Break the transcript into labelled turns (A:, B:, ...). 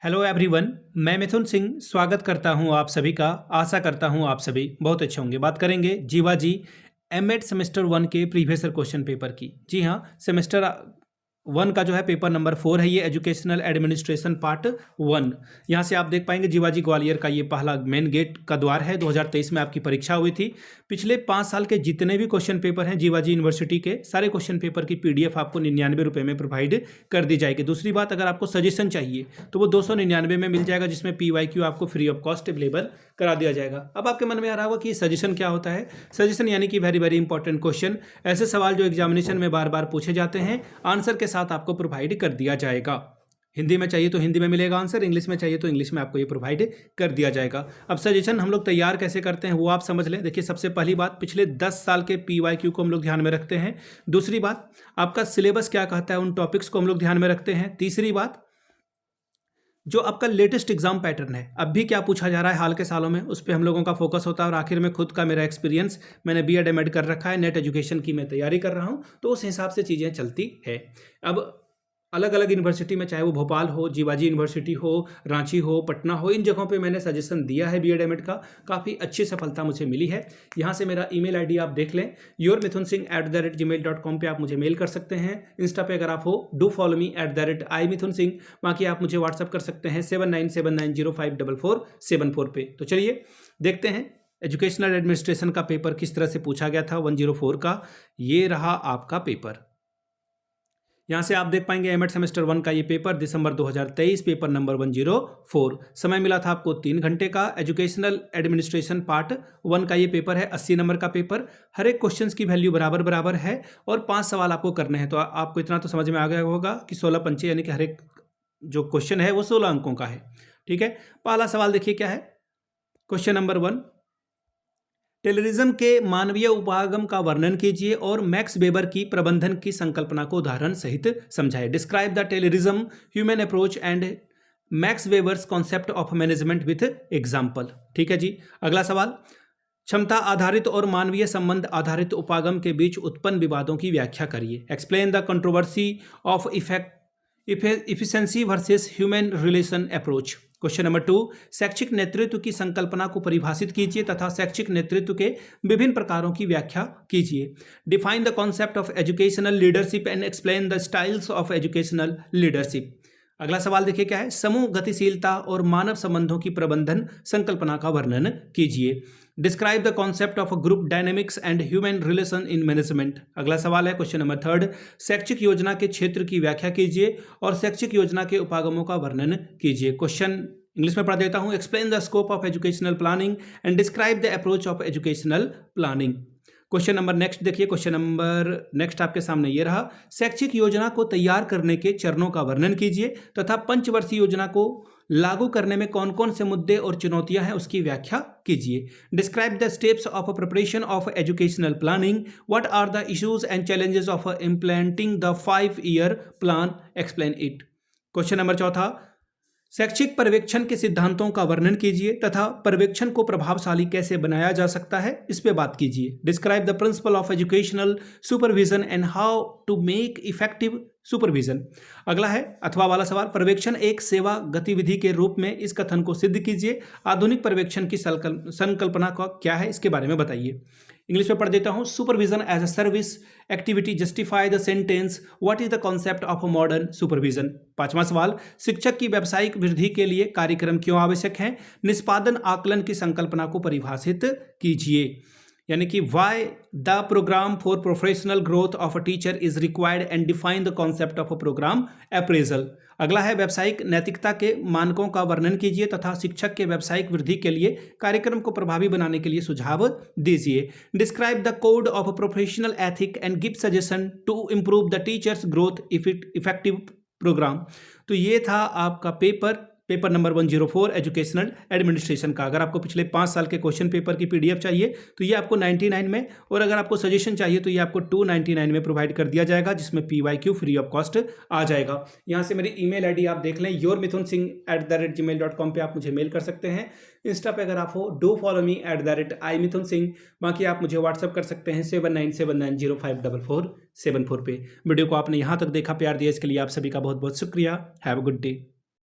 A: Hello everyone, मैं मिथुन सिंह स्वागत करता हूं आप सभी का। आशा करता हूं आप सभी बहुत अच्छे होंगे। बात करेंगे जीवा जी एमएड सेमेस्टर 1 के प्रीवियस ईयर क्वेश्चन पेपर की। जी हाँ, सेमेस्टर 1 का जो है पेपर नंबर 4 है ये, एजुकेशनल एडमिनिस्ट्रेशन पार्ट 1। यहाँ से आप देख पाएंगे जीवाजी ग्वालियर का ये पहला मेन गेट का द्वार है। 2023 में आपकी परीक्षा हुई थी। पिछले 5 साल के जितने भी क्वेश्चन पेपर हैं जीवाजी यूनिवर्सिटी के, सारे क्वेश्चन पेपर की PDF आपको 99 रुपये में प्रोवाइड कर दी जाएगी। दूसरी बात, अगर आपको सजेशन चाहिए तो वो 299 में मिल जाएगा, जिसमें PYQ आपको फ्री ऑफ कॉस्ट अवेलेबल करा दिया जाएगा। अब आपके मन में आ रहा होगा कि सजेशन क्या होता है। सजेशन यानी कि वेरी वेरी इंपॉर्टेंट क्वेश्चन, ऐसे सवाल जो एग्जामिनेशन में बार बार पूछे जाते हैं, आंसर के साथ आपको प्रोवाइड कर दिया जाएगा। हिंदी में चाहिए तो हिंदी में मिलेगा आंसर, इंग्लिश में चाहिए तो इंग्लिश में आपको ये प्रोवाइड कर दिया जाएगा। अब सजेशन हम लोग तैयार कैसे करते हैं वो आप समझ लें। देखिए, सबसे पहली बात, पिछले 10 साल के PYQ को हम लोग ध्यान में रखते हैं। दूसरी बात, आपका सिलेबस क्या कहता है, उन टॉपिक्स को हम लोग ध्यान में रखते हैं। तीसरी बात, जो आपका लेटेस्ट एग्जाम पैटर्न है, अब भी क्या पूछा जा रहा है हाल के सालों में, उस पर हम लोगों का फोकस होता है। और आखिर में खुद का मेरा एक्सपीरियंस, मैंने B.Ed M.Ed कर रखा है, नेट एजुकेशन की मैं तैयारी कर रहा हूँ, तो उस हिसाब से चीज़ें चलती है। अब अलग अलग यूनिवर्सिटी में, चाहे वो भोपाल हो, जीवाजी यूनिवर्सिटी हो, रांची हो, पटना हो, इन जगहों पे मैंने सजेशन दिया है B.Ed M.Ed का, काफ़ी अच्छी सफलता मुझे मिली है। यहाँ से मेरा email ID आप देख लें, yourmithunsingh@gmail.com पे आप मुझे मेल कर सकते हैं। इंस्टा पे अगर आप हो, डू फॉलो मी @imithunsingh। बाकी आप मुझे व्हाट्सअप कर सकते हैं 7979054474 पे। तो चलिए देखते हैं एजुकेशनल एडमिनिस्ट्रेशन का पेपर किस तरह से पूछा गया था 104 का। ये रहा आपका पेपर। यहाँ से आप देख पाएंगे एमएड सेमेस्टर 1 का ये पेपर, दिसंबर 2023, पेपर नंबर 104। समय मिला था आपको 3 घंटे का। एजुकेशनल एडमिनिस्ट्रेशन पार्ट 1 का ये पेपर है, 80 नंबर का पेपर। हर एक क्वेश्चंस की वैल्यू बराबर बराबर है और 5 सवाल आपको करने हैं। तो आपको इतना तो समझ में आ गया होगा कि 16 पंचे, यानी कि हर एक जो क्वेश्चन है वो 16 अंकों का है। ठीक है, पहला सवाल देखिए क्या है। क्वेश्चन नंबर 1, टेररिज्म के मानवीय उपागम का वर्णन कीजिए और मैक्स वेबर की प्रबंधन की संकल्पना को उदाहरण सहित समझाइए। Describe the terrorism human approach and max Weber's concept of management with example. ठीक है जी। अगला सवाल, क्षमता आधारित और मानवीय संबंध आधारित उपागम के बीच उत्पन्न विवादों की व्याख्या करिए। Explain the controversy of efficiency versus human relation approach. Question number 2, शैक्षिक नेतृत्व की संकल्पना को परिभाषित कीजिए तथा शैक्षिक नेतृत्व के विभिन्न प्रकारों की व्याख्या कीजिए। Define the concept of educational leadership and explain the styles of educational leadership. अगला सवाल देखिए क्या है। समूह गतिशीलता और मानव संबंधों की प्रबंधन संकल्पना का वर्णन कीजिए। Describe the concept of group dynamics and human relation in management. अगला सवाल है क्वेश्चन नंबर 3, शैक्षिक योजना के क्षेत्र की व्याख्या कीजिए और शैक्षिक योजना के उपागमों का वर्णन कीजिए। क्वेश्चन इंग्लिश में पढ़ देता हूं। Explain the scope of educational planning and describe the approach of educational planning. Question number next देखिए। क्वेश्चन नंबर नेक्स्ट आपके सामने ये रहा। शैक्षिक योजना को तैयार करने के चरणों का वर्णन कीजिए तथा पंचवर्षीय योजना को लागू करने में कौन कौन से मुद्दे और चुनौतियां हैं उसकी व्याख्या कीजिए। Describe the steps of preparation of educational planning. What are the issues and challenges of implementing the 5-year plan, explain it. Question number 4, शैक्षिक पर्यवेक्षण के सिद्धांतों का वर्णन कीजिए तथा पर्यवेक्षण को प्रभावशाली कैसे बनाया जा सकता है इस पे बात कीजिए। Describe the principle of educational supervision and how to make effective supervision. अगला है अथवा वाला सवाल, पर्यवेक्षण एक सेवा गतिविधि के रूप में इस कथन को सिद्ध कीजिए। आधुनिक पर्यवेक्षण की संकल्पना का क्या है इसके बारे में बताइए। इंग्लिश में पढ़ देता हूं। Supervision as a service activity justify the sentence what is the concept of modern supervision. 5वां सवाल, शिक्षक की व्यावसायिक वृद्धि के लिए कार्यक्रम क्यों आवश्यक है। निष्पादन आकलन की संकल्पना को परिभाषित कीजिए, यानी कि why the programme for professional growth of a teacher is required and define the concept of a programme appraisal. अगला है व्यावसायिक नैतिकता के मानकों का वर्णन कीजिए तथा शिक्षक के व्यावसायिक वृद्धि के लिए कार्यक्रम को प्रभावी बनाने के लिए सुझाव दीजिए। Describe the code of professional ethic and give suggestion to improve the teacher's growth effective programme. तो ये था आपका पेपर नंबर 104 एजुकेशनल एडमिनिस्ट्रेशन का। अगर आपको पिछले 5 साल के क्वेश्चन पेपर की PDF चाहिए तो ये आपको 99 में, और अगर आपको सजेशन चाहिए तो ये आपको 299 में प्रोवाइड कर दिया जाएगा, जिसमें PYQ फ्री ऑफ कॉस्ट आ जाएगा। यहाँ से मेरी email ID आप देख लें, yourmithunsingh@gmail.com पे आप मुझे मेल कर सकते हैं। इंस्टा पे अगर आप हो, डू फॉलो मी @imithunsingh। बाकी आप मुझे व्हाट्सअप कर सकते हैं 7979054474 पे। वीडियो को आपने यहाँ तक देखा, प्यार दिया, इसके लिए आप सभी का बहुत बहुत शुक्रिया। Have a good day.